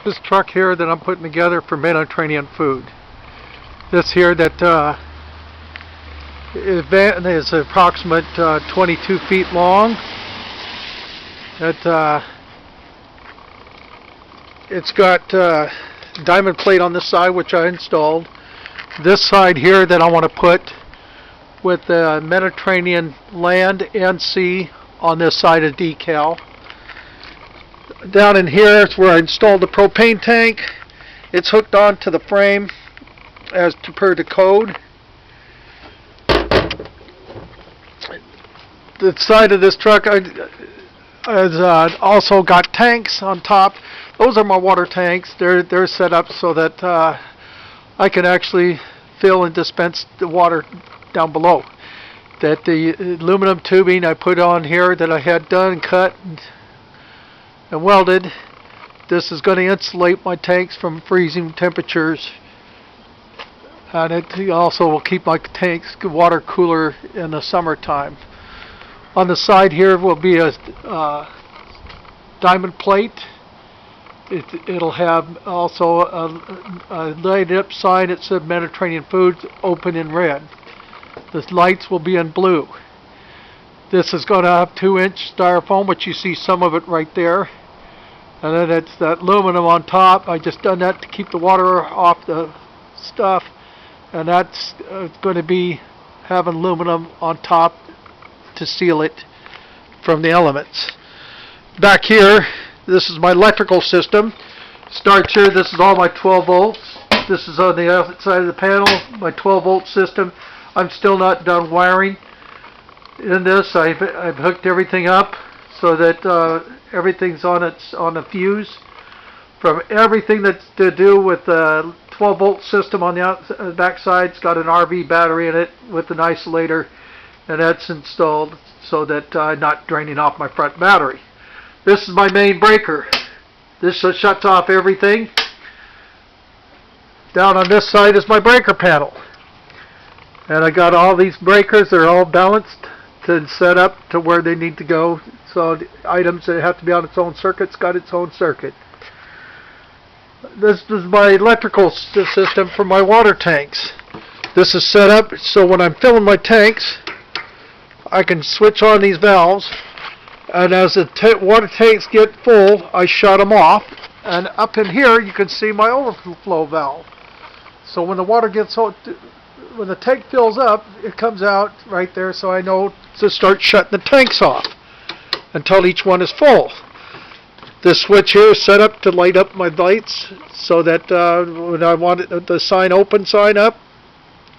This truck here that I'm putting together for Mediterranean food. This here that is approximate 22 feet long. It's got diamond plate on this side, which I installed. This side here that I want to put with the Mediterranean land and sea on this side of decal. Down in here is where I installed the propane tank. It's hooked onto the frame as per the code. The side of this truck has also got tanks on top. Those are my water tanks. They're set up so that I can actually fill and dispense the water down below. That the aluminum tubing I put on here that I had done, cut, and welded, this is going to insulate my tanks from freezing temperatures, and it also will keep my tanks water cooler in the summertime. On the side here will be a diamond plate. It'll have also a lighted up sign that said Mediterranean Foods, open in red. The lights will be in blue. This is going to have 2-inch styrofoam, which you see some of it right there. And then it's that aluminum on top. I just done that to keep the water off the stuff. And that's going to be having aluminum on top to seal it from the elements. Back here, this is my electrical system. Starts here, this is all my 12 volts. This is on the outside of the panel, my 12 volt system. I'm still not done wiring in this. I've hooked everything up so that everything's on a fuse. From everything that's to do with the 12 volt system on the back side, it's got an RV battery in it with an isolator, and that's installed so that I'm not draining off my front battery. This is my main breaker. This shuts off everything. Down on this side is my breaker panel. And I got all these breakers. They're all balanced to set up to where they need to go. So the items that have to be on its own circuit's got its own circuit. This is my electrical system for my water tanks. This is set up so when I'm filling my tanks, I can switch on these valves, and as the water tanks get full, I shut them off. And up in here, you can see my overflow valve. So when the water gets when the tank fills up, it comes out right there, so I know to start shutting the tanks off until each one is full. This switch here is set up to light up my lights so that when I want the sign open sign up,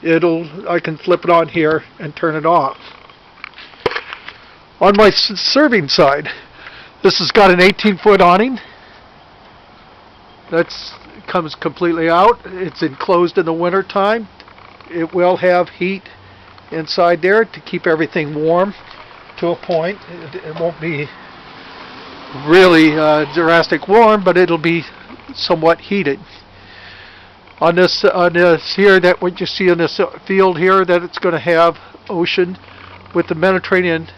I can flip it on here and turn it off. On my serving side, this has got an 18-foot awning. That comes completely out. It's enclosed in the winter time. It will have heat inside there to keep everything warm to a point. It won't be really drastic warm, but it'll be somewhat heated. On this here, that what you see in this field here, that it's going to have ocean with the Mediterranean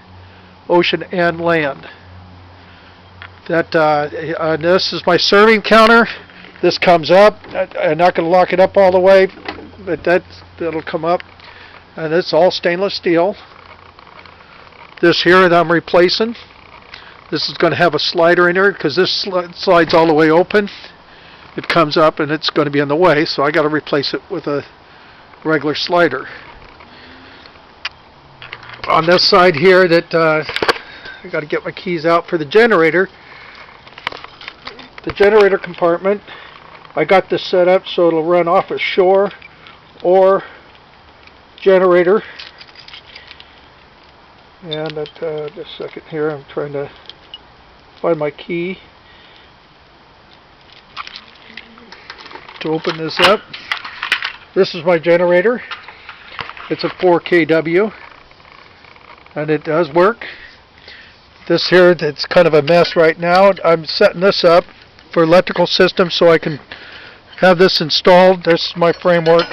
ocean and land. This is my serving counter. This comes up. I'm not going to lock it up all the way, but that'll come up. And it's all stainless steel. This here that I'm replacing. This is going to have a slider in there because this slides all the way open. It comes up and it's going to be in the way, so I got to replace it with a regular slider. On this side here, that I got to get my keys out for the generator. The generator compartment, I got this set up so it'll run off a shore or generator. And just a second here, I'm trying to find my key to open this up. This is my generator. It's a 4 kW. And it does work. This here, it's kind of a mess right now. I'm setting this up for electrical system so I can have this installed. This is my framework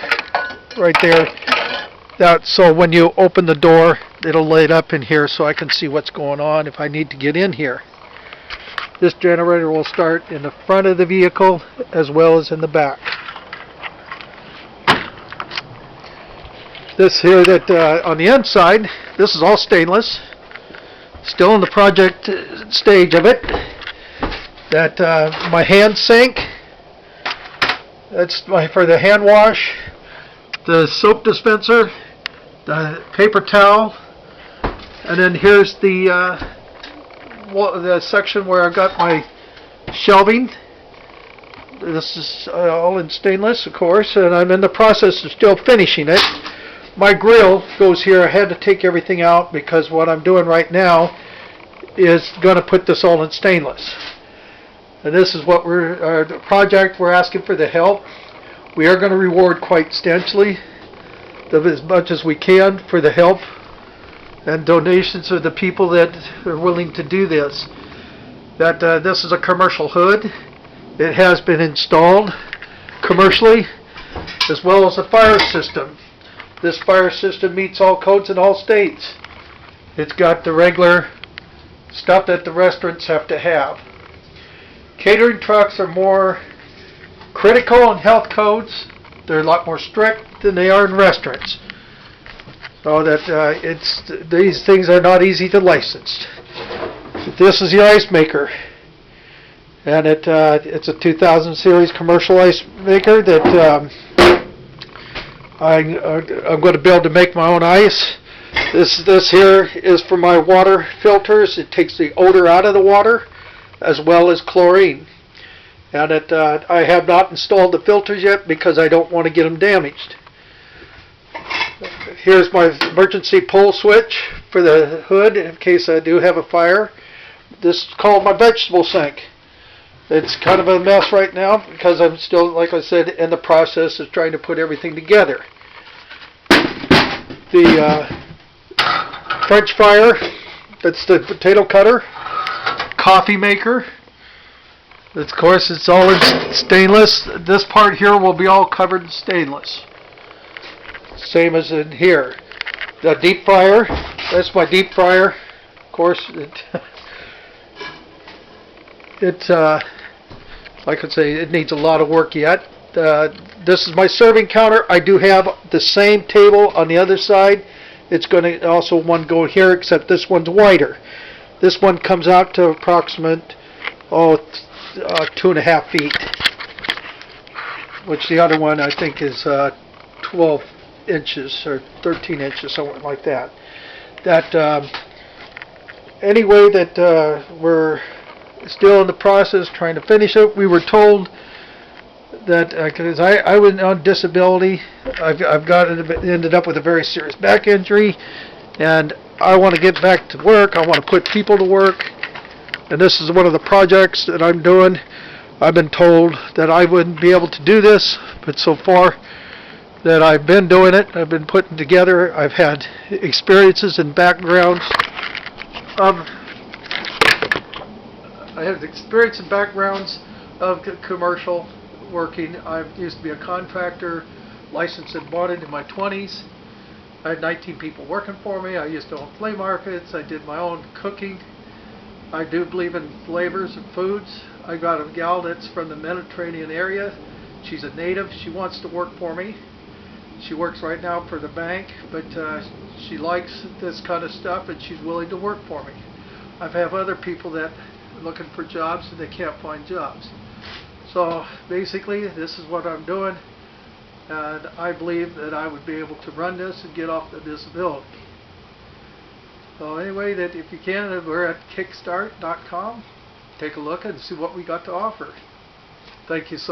right there. So when you open the door, it'll light up in here so I can see what's going on if I need to get in here. This generator will start in the front of the vehicle as well as in the back. This here that on the inside, this is all stainless. Still in the project stage of it. That my hand sink. That's for the hand wash. The soap dispenser. The paper towel. And then here's the section where I've got my shelving. This is all in stainless, of course, and I'm in the process of still finishing it. My grill goes here. I had to take everything out because what I'm doing right now is going to put this all in stainless. And this is what the project we're asking for the help. We are going to reward quite substantially, as much as we can, for the help and donations of the people that are willing to do this. This is a commercial hood. It has been installed commercially, as well as a fire system. This fire system meets all codes in all states. It's got the regular stuff that the restaurants have to have. Catering trucks are more critical in health codes. They're a lot more strict than they are in restaurants. So that these things are not easy to license. This is the ice maker, and it's a 2000 series commercial ice maker that I'm going to be able to make my own ice. This here is for my water filters. It takes the odor out of the water, as well as chlorine. And I have not installed the filters yet because I don't want to get them damaged. Here's my emergency pull switch for the hood in case I do have a fire. This is called my vegetable sink. It's kind of a mess right now because I'm still, like I said, in the process of trying to put everything together. The French fryer, that's the potato cutter. Coffee maker. Of course, it's all in stainless. This part here will be all covered in stainless. Same as in here. The deep fryer, that's my deep fryer. Of course, it's like I say, it needs a lot of work yet. This is my serving counter. I do have the same table on the other side. It's going to also one go here, except this one's wider. This one comes out to approximate 2.5 feet, which the other one I think is 12 inches or 13 inches, something like that. Anyway, we're still in the process trying to finish it. We were told that because I was on disability, I've ended up with a very serious back injury, and I want to get back to work. I want to put people to work, and this is one of the projects that I'm doing. I've been told that I wouldn't be able to do this, but so far that I've been doing it. I've been putting together. I've had experiences and backgrounds of commercial working. I used to be a contractor, licensed and bought it in my 20s. I had 19 people working for me. I used to own flea markets. I did my own cooking. I do believe in flavors and foods. I got a gal that's from the Mediterranean area. She's a native. She wants to work for me. She works right now for the bank, but she likes this kind of stuff and she's willing to work for me. I've had other people that are looking for jobs and they can't find jobs. So basically, this is what I'm doing, and I believe that I would be able to run this and get off the disability. So anyway, that if you can, we're at kickstart.com. Take a look and see what we got to offer. Thank you so much.